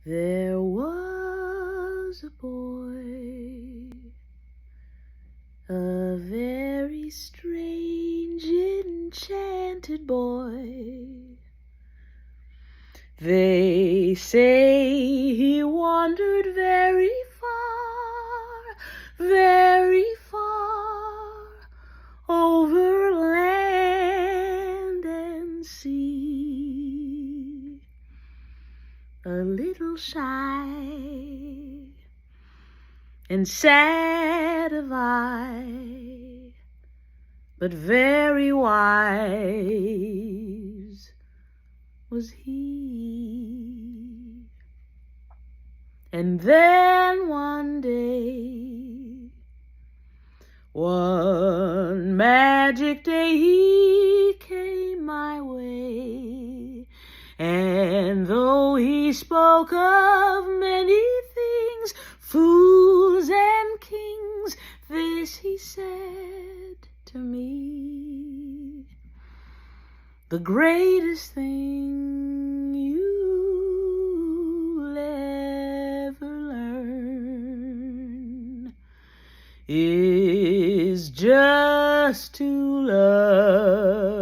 There was a boy, a very strange, enchanted boy. They say he wandered very far, over land and sea. A little shy and sad of eye, but very wise was he. And then one day, one magic day, he came my way. And though he spoke of many things, fools and kings, this he said to me: the greatest thing you'll ever learn is just to love